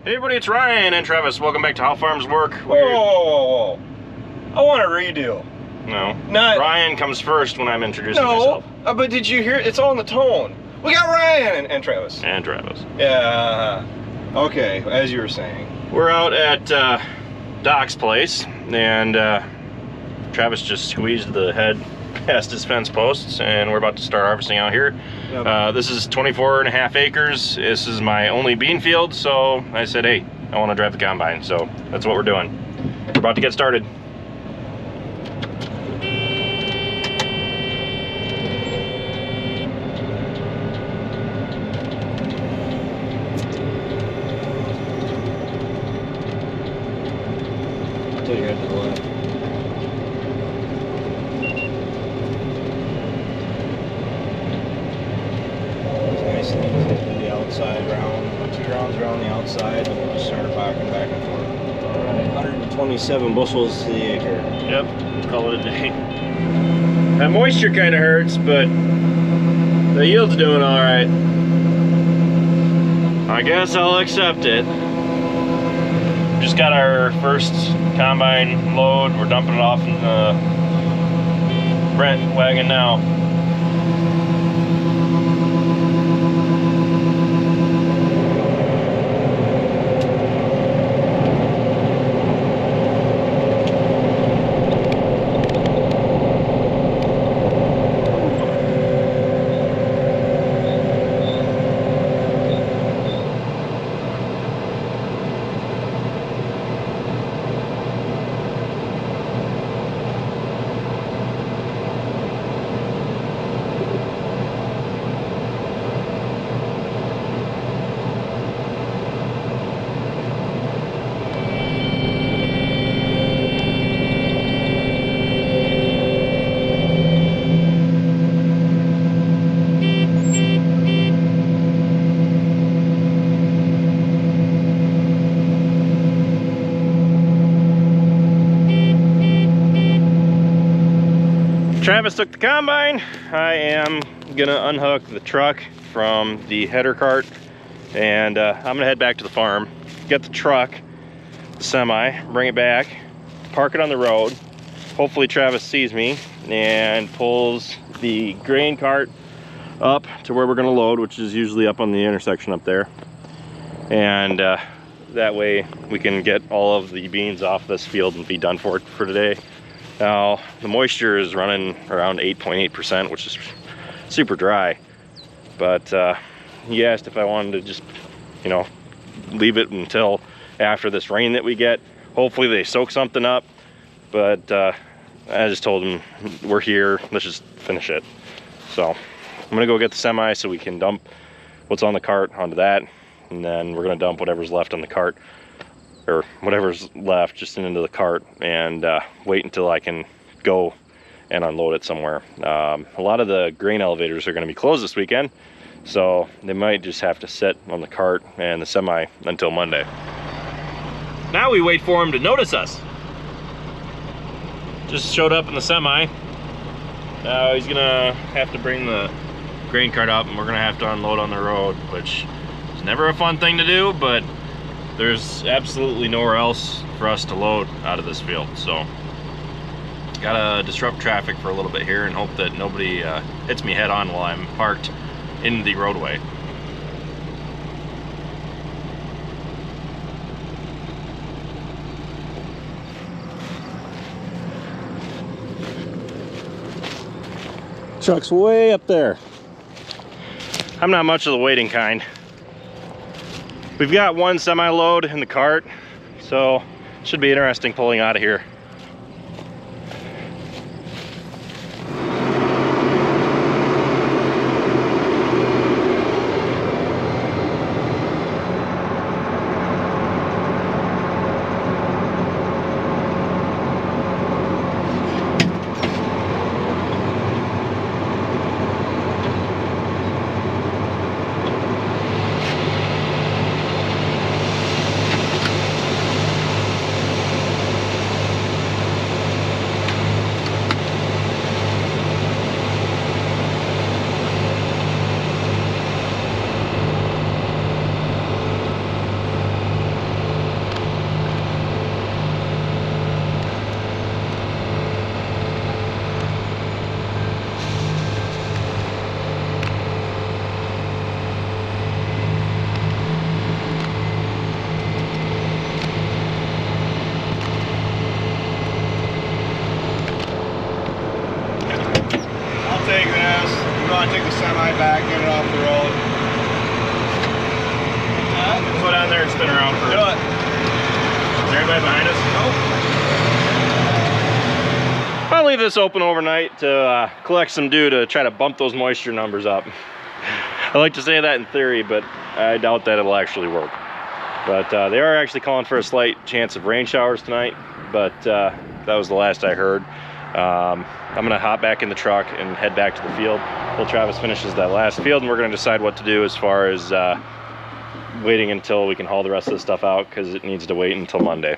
Hey everybody, it's Ryan and Travis. Welcome back to How Farms Work. Whoa. I want a redo. No. Not... Ryan comes first when I'm introducing myself. But did you hear? It's all in the tone. We got Ryan and Travis. And Travis. Yeah. Okay, as you were saying. We're out at Doc's place, and Travis just squeezed the head past his fence posts, and we're about to start harvesting out here. Yep. This is 24.5 acres. This is my only bean field, so I said, hey, I want to drive the combine, so that's what we're doing. We're about to get started. Take your head to the left. Outside round, 2 rounds around the outside, and we'll just start backing back and forth. All right, 127 bushels to the acre. Yep, let's call it a day. That moisture kind of hurts, but the yield's doing all right. I guess I'll accept it. Just got our first combine load. We're dumping it off in the Brent wagon now. Travis took the combine. I am gonna unhook the truck from the header cart, and I'm gonna head back to the farm, get the truck, the semi, bring it back, park it on the road. Hopefully Travis sees me and pulls the grain cart up to where we're gonna load, which is usually up on the intersection up there. And that way we can get all of the beans off this field and be done for today. Now, the moisture is running around 8.8%, which is super dry. But he asked if I wanted to just, you know, leave it until after this rain that we get. Hopefully they soak something up. But I just told him, we're here, let's just finish it. So I'm gonna go get the semi so we can dump what's on the cart onto that. And then we're gonna dump whatever's left on the cart, or whatever's left, just into the cart, and wait until I can go and unload it somewhere. A lot of the grain elevators are going to be closed this weekend, so they might just have to sit on the cart and the semi until Monday. Now we wait for him to notice us. Just showed up in the semi. Now he's gonna have to bring the grain cart up, and we're gonna have to unload on the road, which is never a fun thing to do, but there's absolutely nowhere else for us to load out of this field, so gotta disrupt traffic for a little bit here and hope that nobody hits me head on while I'm parked in the roadway. Truck's way up there. I'm not much of the waiting kind. We've got one semi-load in the cart, so it should be interesting pulling out of here. semi back, get it off the road. Put on there and spin around for. Do it. Is there anybody behind us? Nope. I'll leave this open overnight to collect some dew to try to bump those moisture numbers up. I like to say that in theory, but I doubt that it'll actually work. But they are actually calling for a slight chance of rain showers tonight, but that was the last I heard. I'm gonna hop back in the truck and head back to the field till Travis finishes that last field, and we're gonna decide what to do as far as waiting until we can haul the rest of this stuff out, because it needs to wait until Monday.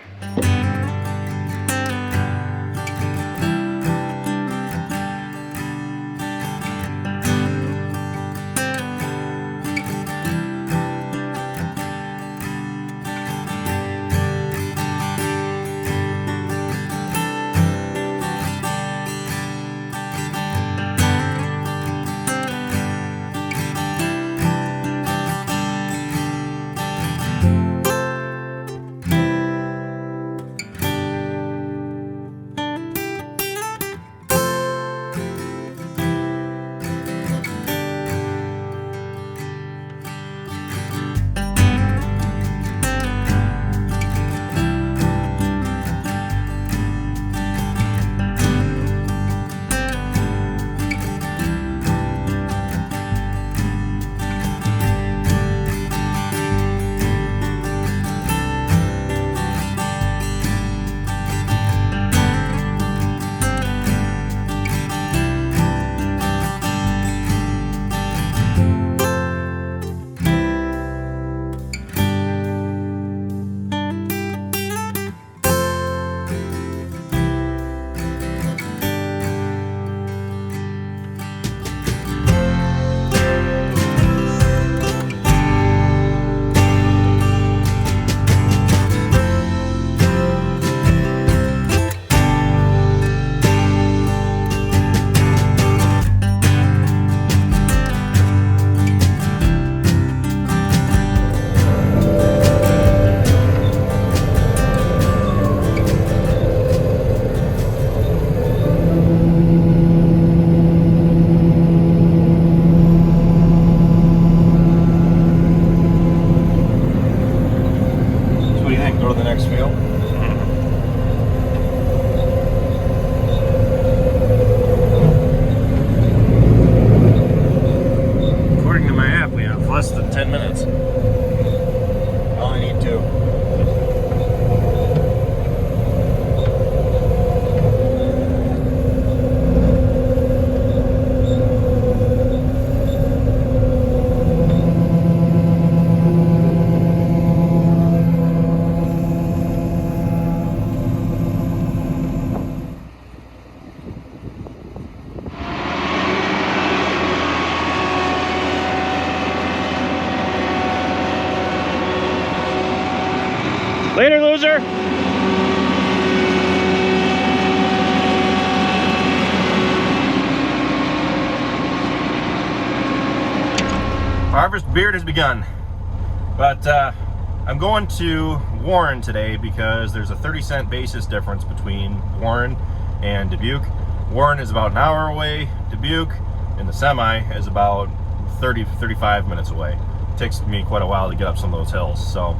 Go to the next field. According to my app, we have less than 10 minutes. I only need 2. Later, loser. Harvest beard has begun, but I'm going to Warren today because there's a 30-cent basis difference between Warren and Dubuque. Warren is about an hour away, Dubuque and the semi is about 35 minutes away. It takes me quite a while to get up some of those hills, so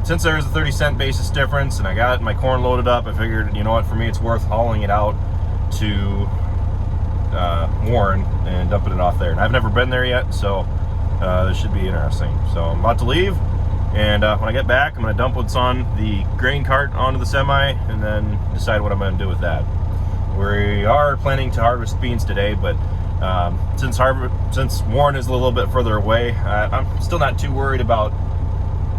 since there's a 30-cent basis difference and I got my corn loaded up, I figured, you know what, for me it's worth hauling it out to Warren and dumping it off there. And I've never been there yet, so this should be interesting. So I'm about to leave, and when I get back, I'm going to dump what's on the grain cart onto the semi and then decide what I'm going to do with that. We are planning to harvest beans today, but since Warren is a little bit further away, I'm still not too worried about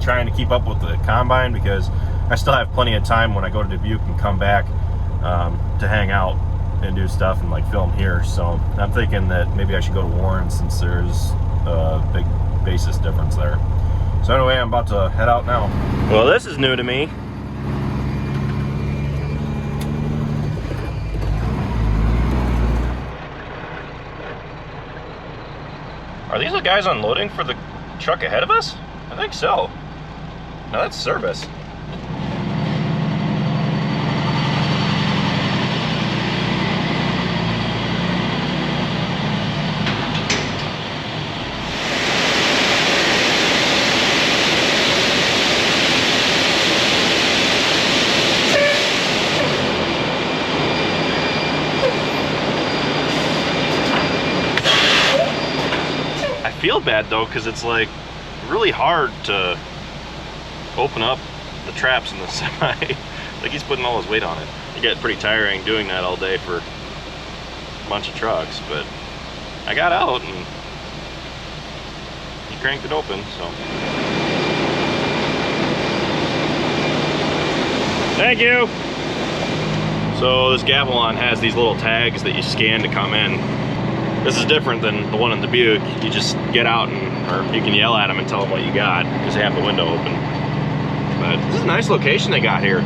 trying to keep up with the combine, because I still have plenty of time when I go to Dubuque and come back to hang out and do stuff and like film here. So I'm thinking that maybe I should go to Warren since there's a big basis difference there. So anyway, I'm about to head out now. Well, this is new to me. Are these the guys unloading for the truck ahead of us? I think so. No, that's service. feel bad though, because it's like really hard to open up the traps in the semi. Like he's putting all his weight on it. It gets pretty tiring doing that all day for a bunch of trucks, but I got out and he cranked it open, so. Thank you. So this Gavilon has these little tags that you scan to come in. This is different than the one in Dubuque. You just get out or you can yell at them and tell them what you got because they have the window open. But this is a nice location they got here.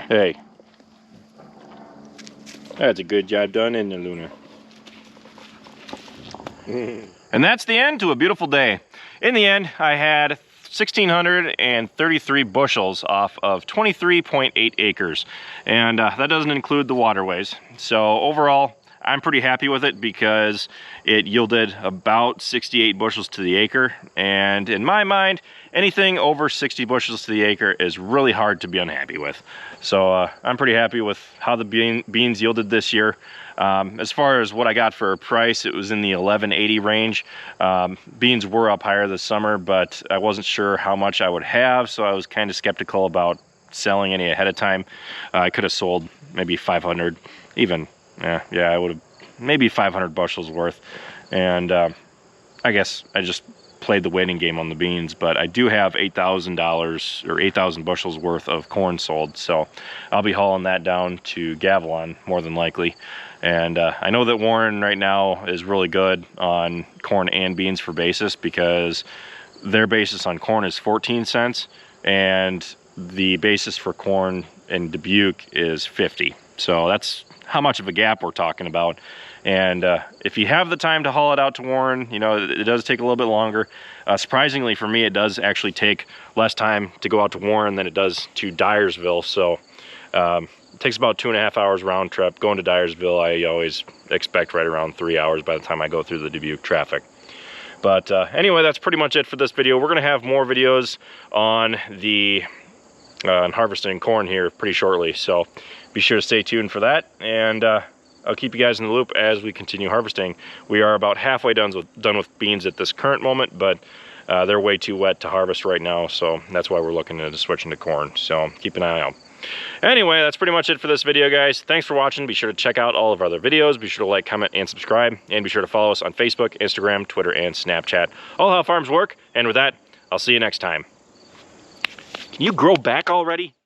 Hey, that's a good job done, isn't it, Luna? And that's the end to a beautiful day. In the end, I had 1,633 bushels off of 23.8 acres. And that doesn't include the waterways. So overall, I'm pretty happy with it because it yielded about 68 bushels to the acre. And in my mind, anything over 60 bushels to the acre is really hard to be unhappy with. So I'm pretty happy with how the beans yielded this year. As far as what I got for a price, it was in the $11.80 range. Beans were up higher this summer, but I wasn't sure how much I would have, so I was kind of skeptical about selling any ahead of time. I could have sold maybe 500, even. Yeah, I would have maybe 500 bushels worth. And I guess I just played the waiting game on the beans, but I do have $8,000 or 8,000 bushels worth of corn sold, so I'll be hauling that down to Gavilon more than likely. And I know that Warren right now is really good on corn and beans for basis because their basis on corn is 14 cents and the basis for corn in Dubuque is 50. So that's how much of a gap we're talking about. And if you have the time to haul it out to Warren, you know, it does take a little bit longer. Surprisingly for me, it does actually take less time to go out to Warren than it does to Dyersville. So it takes about 2.5 hours round trip. Going to Dyersville, I always expect right around 3 hours by the time I go through the Dubuque traffic. But anyway, that's pretty much it for this video. We're gonna have more videos on the on harvesting corn here pretty shortly. So be sure to stay tuned for that. And I'll keep you guys in the loop as we continue harvesting. We are about halfway done with beans at this current moment, but they're way too wet to harvest right now, so that's why we're looking at switching to corn. So keep an eye out. Anyway, that's pretty much it for this video, guys. Thanks for watching. Be sure to check out all of our other videos. Be sure to like, comment, and subscribe. And be sure to follow us on Facebook, Instagram, Twitter, and Snapchat. All how farms work. And with that, I'll see you next time. Can you grow back already?